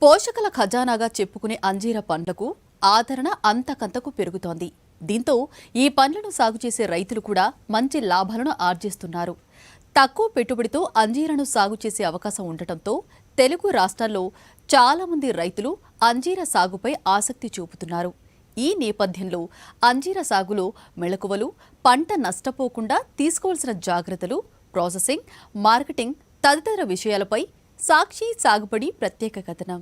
పోషకల ఖజానాగా చెప్పుకునే అంజీర పండ్లకు ఆదరణ అంతకంతకు పెరుగుతోంది. దీంతో ఈ పండ్లను సాగు చేసే రైతులు కూడా మంచి లాభాలను ఆర్జిస్తున్నారు. తక్కువ పెట్టుబడితో అంజీరను సాగు చేసే అవకాశం ఉండటంతో తెలుగు రాష్ట్రాల్లో చాలా మంది రైతులు అంజీర సాగుపై ఆసక్తి చూపుతున్నారు. ఈ నేపథ్యంలో అంజీర సాగులో మెళకువలు, పంట నష్టపోకుండా తీసుకోవాల్సిన జాగ్రత్తలు, ప్రాసెసింగ్, మార్కెటింగ్ తదితర విషయాలపై సాక్షి సాగుబడి ప్రత్యేక కథనం.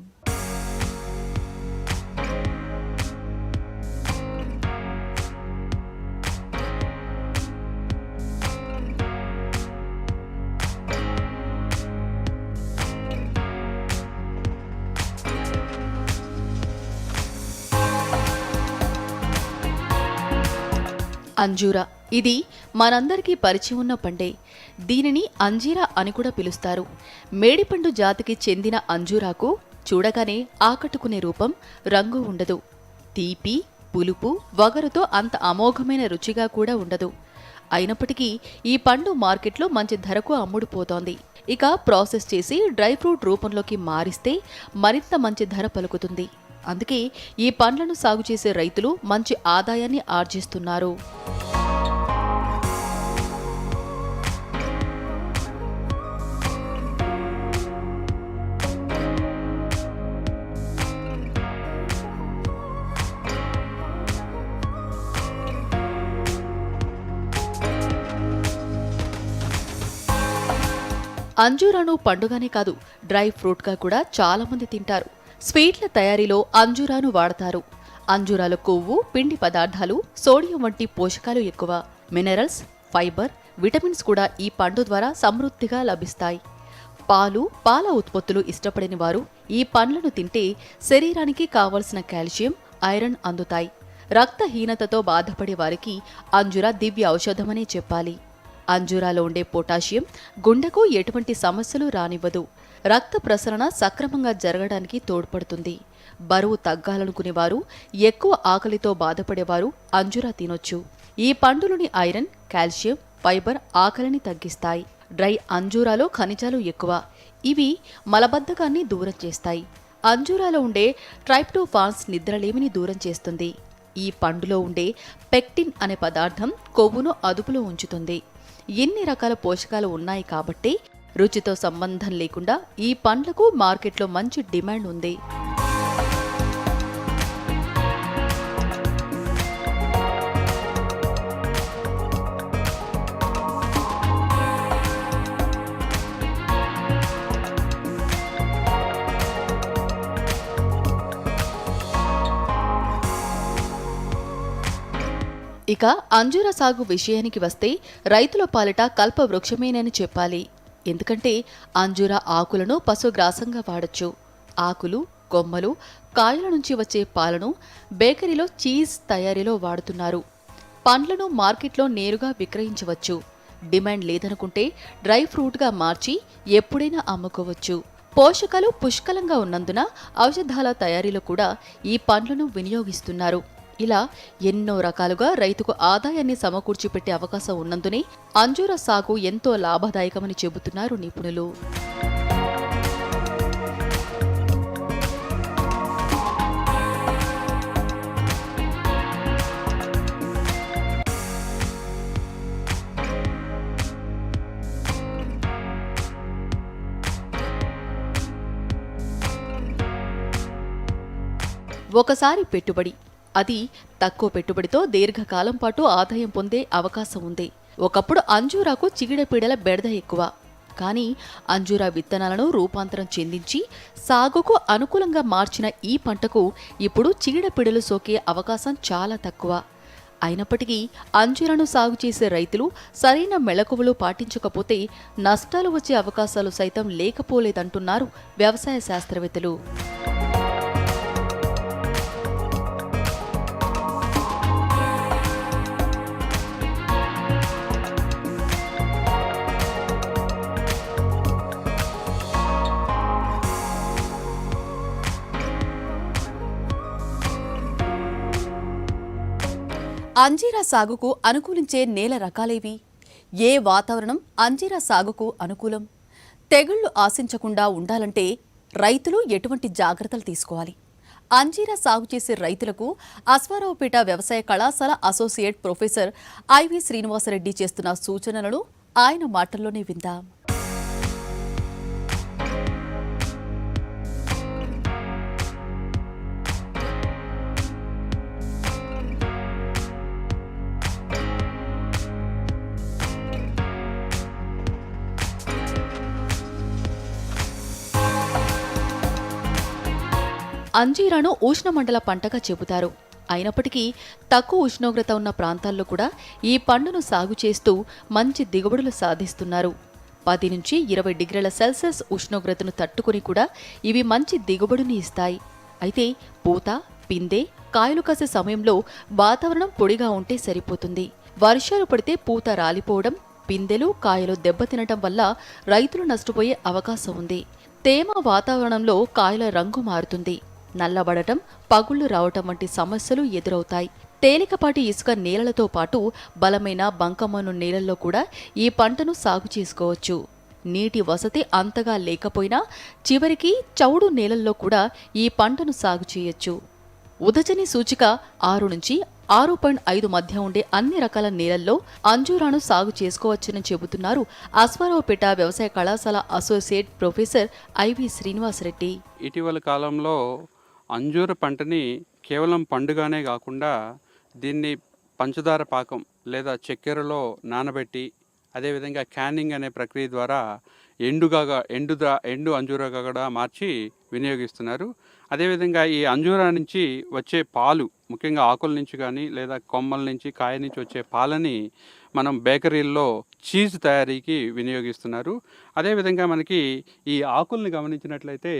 అంజూరా ఇది మనందరికీ పరిచయం ఉన్న పండే. దీనిని అంజీరా అని కూడా పిలుస్తారు. మేడిపండు జాతికి చెందిన అంజూరాకు చూడగానే ఆకట్టుకునే రూపం, రంగు ఉండదు. తీపి, పులుపు, వగరుతో అంత అమోఘమైన రుచిగా కూడా ఉండదు. అయినప్పటికీ ఈ పండు మార్కెట్లో మంచి ధరకు అమ్ముడుపోతోంది. ఇక ప్రాసెస్ చేసి డ్రై ఫ్రూట్ రూపంలోకి మారిస్తే మరింత మంచి ధర పలుకుతుంది. అందుకే ఈ పండ్లను సాగు చేసే రైతులు మంచి ఆదాయాన్ని ఆర్జిస్తున్నారు. అంజూరాను పండుగానే కాదు, డ్రై ఫ్రూట్గా కూడా చాలా మంది తింటారు. స్వీట్ల తయారీలో అంజూరాను వాడతారు. అంజూరాలో కొవ్వు, పిండి పదార్థాలు, సోడియం వంటి పోషకాలు ఎక్కువ. మినరల్స్, ఫైబర్, విటమిన్స్ కూడా ఈ పండు ద్వారా సమృద్ధిగా లభిస్తాయి. పాల ఉత్పత్తులు ఇష్టపడని వారు ఈ పండ్లను తింటే శరీరానికి కావలసిన కాల్షియం, ఐరన్ అందుతాయి. రక్తహీనతతో బాధపడే వారికి అంజూరా దివ్య ఔషధమనే చెప్పాలి. అంజూరాలో ఉండే పొటాషియం గుండెకు ఎటువంటి సమస్యలు రానివ్వదు. రక్త ప్రసరణ సక్రమంగా జరగడానికి తోడ్పడుతుంది. బరువు తగ్గాలనుకునేవారు, ఎక్కువ ఆకలితో బాధపడేవారు అంజూరా తినొచ్చు. ఈ పండులోని ఐరన్, కాల్షియం, ఫైబర్ ఆకలిని తగ్గిస్తాయి. డ్రై అంజూరాలో ఖనిజాలు ఎక్కువ. ఇవి మలబద్ధకాన్ని దూరం చేస్తాయి. అంజూరాలో ఉండే ట్రైప్టోఫాన్స్ నిద్రలేమిని దూరం చేస్తుంది. ఈ పండులో ఉండే పెక్టిన్ అనే పదార్థం కొవ్వును అదుపులో ఉంచుతుంది. ఎన్ని రకాల పోషకాలు ఉన్నాయి కాబట్టి రుచితో సంబంధం లేకుండా ఈ పండ్లకు మార్కెట్లో మంచి డిమాండ్ ఉంది. ఇక అంజూర సాగు విషయానికి వస్తే రైతుల పాలిట కల్పవృక్షమేనని చెప్పాలి. ఎందుకంటే అంజూర ఆకులను పశుగ్రాసంగా వాడచ్చు. ఆకులు, కొమ్మలు, కాయల నుంచి వచ్చే పాలను బేకరీలో చీజ్ తయారీలో వాడుతున్నారు. పండ్లను మార్కెట్లో నేరుగా విక్రయించవచ్చు. డిమాండ్ లేదనుకుంటే డ్రై ఫ్రూట్గా మార్చి ఎప్పుడైనా అమ్ముకోవచ్చు. పోషకాలు పుష్కలంగా ఉన్నందున ఔషధాల తయారీలో కూడా ఈ పండ్లను వినియోగిస్తున్నారు. ఇలా ఎన్నో రకాలుగా రైతుకు ఆదాయాన్ని సమకూర్చి పెట్టే అవకాశం ఉన్నందునే అంజూర సాగు ఎంతో లాభదాయకమని చెబుతున్నారు నిపుణులు. ఒకసారి పెట్టుబడి, అది తక్కువ పెట్టుబడితో దీర్ఘకాలం పాటు ఆదాయం పొందే అవకాశం ఉంది. ఒకప్పుడు అంజూరాకు చిగిడపీడల బెడద ఎక్కువ. కానీ అంజూరా విత్తనాలను రూపాంతరం చెందించి సాగుకు అనుకూలంగా మార్చిన ఈ పంటకు ఇప్పుడు చిగిడపీడలు సోకే అవకాశం చాలా తక్కువ. అయినప్పటికీ అంజూరాను సాగు చేసే రైతులు సరైన మెళకువలు పాటించకపోతే నష్టాలు వచ్చే అవకాశాలు సైతం లేకపోలేదంటున్నారు వ్యవసాయ శాస్త్రవేత్తలు. అంజీరా సాగుకు అనుకూలించే నేల రకాలేవి? ఏ వాతావరణం అంజీరా సాగుకు అనుకూలం? తెగుళ్లు ఆశించకుండా ఉండాలంటే రైతులు ఎటువంటి జాగ్రత్తలు తీసుకోవాలి? అంజీరా సాగు చేసే రైతులకు అశ్వారావుపేట వ్యవసాయ కళాశాల అసోసియేట్ ప్రొఫెసర్ ఐవి శ్రీనివాసరెడ్డి చేస్తున్న సూచనలను ఆయన మాటల్లోనే విందాం. అంజీరాను ఉష్ణమండల పంటగా చెబుతారు. అయినప్పటికీ తక్కువ ఉష్ణోగ్రత ఉన్న ప్రాంతాల్లో కూడా ఈ పండును సాగు చేస్తూ మంచి దిగుబడులు సాధిస్తున్నారు. 10 నుంచి 20 డిగ్రీల సెల్సియస్ ఉష్ణోగ్రతను తట్టుకుని కూడా ఇవి మంచి దిగుబడిని ఇస్తాయి. అయితే పూత, పిందె, కాయలు కాసే సమయంలో వాతావరణం పొడిగా ఉంటే సరిపోతుంది. వర్షాలు పడితే పూత రాలిపోవడం, పిందెలు, కాయలు దెబ్బతినటం వల్ల రైతులు నష్టపోయే అవకాశం ఉంది. తేమ వాతావరణంలో కాయల రంగు మారుతుంది. నల్లబడటం, పగుళ్లు రావటం వంటి సమస్యలు ఎదురవుతాయి. తేలికపాటి ఇసుక నేలలతో పాటు బలమైన బంకమన్ను నేలల్లో కూడా ఈ పంటను సాగు చేసుకోవచ్చు. నీటి వసతి అంతగా లేకపోయినా చివరికి చౌడు నేలల్లో కూడా ఈ పంటను సాగు చేయొచ్చు. ఉదజని సూచిక 6 నుంచి 6.5 మధ్య ఉండే అన్ని రకాల నేలల్లో అంజూరాను సాగు చేసుకోవచ్చని చెబుతున్నారు అశ్వారావుపేట వ్యవసాయ కళాశాల అసోసియేట్ ప్రొఫెసర్ ఐవి శ్రీనివాసరెడ్డి. ఇటీవల కాలంలో అంజూర పంటని కేవలం పండుగానే కాకుండా దీన్ని పంచదార పాకం లేదా చక్కెరలో నానబెట్టి అదేవిధంగా క్యానింగ్ అనే ప్రక్రియ ద్వారా ఎండు అంజూరగా కూడా మార్చి వినియోగిస్తున్నారు. అదేవిధంగా ఈ అంజూరా నుంచి వచ్చే పాలు, ముఖ్యంగా ఆకుల నుంచి కానీ లేదా కొమ్మల నుంచి, కాయ నుంచి వచ్చే పాలని మనం బేకరీల్లో చీజ్ తయారీకి వినియోగిస్తున్నారు. అదేవిధంగా మనకి ఈ ఆకుల్ని గమనించినట్లయితే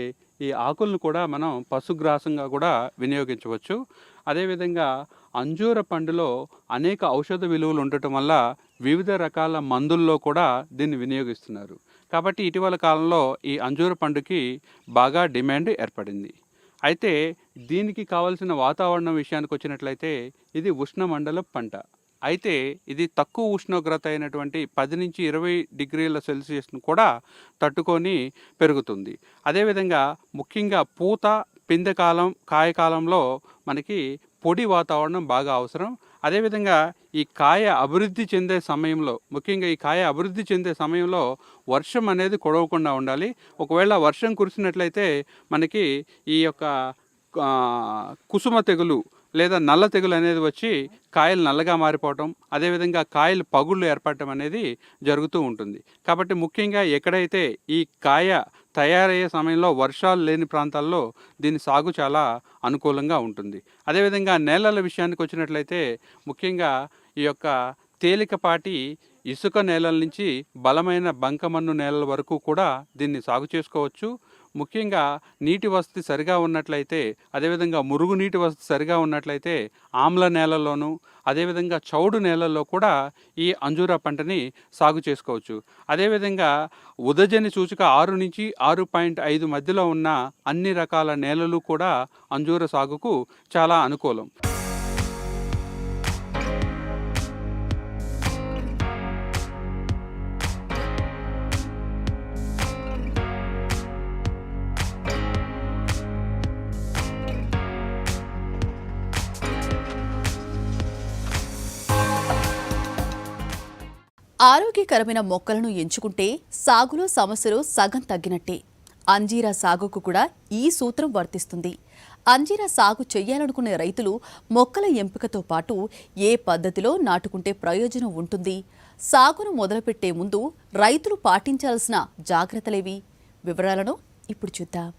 ఈ ఆకులను కూడా మనం పశుగ్రాసంగా కూడా వినియోగించవచ్చు. అదేవిధంగా అంజూర పండులో అనేక ఔషధ విలువలు ఉండటం వల్ల వివిధ రకాల మందుల్లో కూడా దీన్ని వినియోగిస్తున్నారు. కాబట్టి ఇటీవల కాలంలో ఈ అంజూర పండుకి బాగా డిమాండ్ ఏర్పడింది. అయితే దీనికి కావలసిన వాతావరణం విషయానికి వచ్చినట్లయితే ఇది ఉష్ణమండల పంట. అయితే ఇది తక్కువ ఉష్ణోగ్రత అయినటువంటి 10 నుంచి 20 డిగ్రీల సెల్సియస్ను కూడా తట్టుకొని పెరుగుతుంది. అదేవిధంగా ముఖ్యంగా పూత, పిందె కాలం, కాయకాలంలో మనకి పొడి వాతావరణం బాగా అవసరం. అదేవిధంగా ఈ కాయ అభివృద్ధి చెందే సమయంలో, ముఖ్యంగా ఈ కాయ అభివృద్ధి చెందే సమయంలో వర్షం అనేది కురవకుండా ఉండాలి. ఒకవేళ వర్షం కురిసినట్లయితే మనకి ఈ యొక్క కుసుమ తెగులు లేదా నల్ల తెగులు అనేది వచ్చి కాయలు నల్లగా మారిపోవటం, అదేవిధంగా కాయలు పగుళ్ళు ఏర్పడటం అనేది జరుగుతూ ఉంటుంది. కాబట్టి ముఖ్యంగా ఎక్కడైతే ఈ కాయ తయారయ్యే సమయంలో వర్షాలు లేని ప్రాంతాల్లో దీని సాగు చాలా అనుకూలంగా ఉంటుంది. అదేవిధంగా నేలల విషయానికి వచ్చినట్లయితే ముఖ్యంగా ఈ యొక్క తేలికపాటి ఇసుక నేలల నుంచి బలమైన బంకమన్ను నేలల వరకు కూడా దీన్ని సాగు చేసుకోవచ్చు. ముఖ్యంగా నీటి వసతి సరిగా ఉన్నట్లయితే, అదేవిధంగా మురుగు నీటి వసతి సరిగా ఉన్నట్లయితే ఆమ్ల నేలల్లోనూ అదేవిధంగా చౌడు నేలల్లో కూడా ఈ అంజూరా పంటని సాగు చేసుకోవచ్చు. అదేవిధంగా ఉదజని సూచిక 6 నుంచి 6.5 మధ్యలో ఉన్న అన్ని రకాల నేలలు కూడా అంజూర సాగుకు చాలా అనుకూలం. ఆరోగ్యకరమైన మొక్కలను ఎంచుకుంటే సాగులో సమస్యలు సగం తగ్గినట్టే. అంజీరా సాగుకు కూడా ఈ సూత్రం వర్తిస్తుంది. అంజీరా సాగు చేయాలనుకునే రైతులు మొక్కల ఎంపికతో పాటు ఏ పద్ధతిలో నాటుకుంటే ప్రయోజనం ఉంటుంది, సాగును మొదలుపెట్టే ముందు రైతులు పాటించాల్సిన జాగ్రత్తలేవి, వివరాలను ఇప్పుడు చూద్దాం.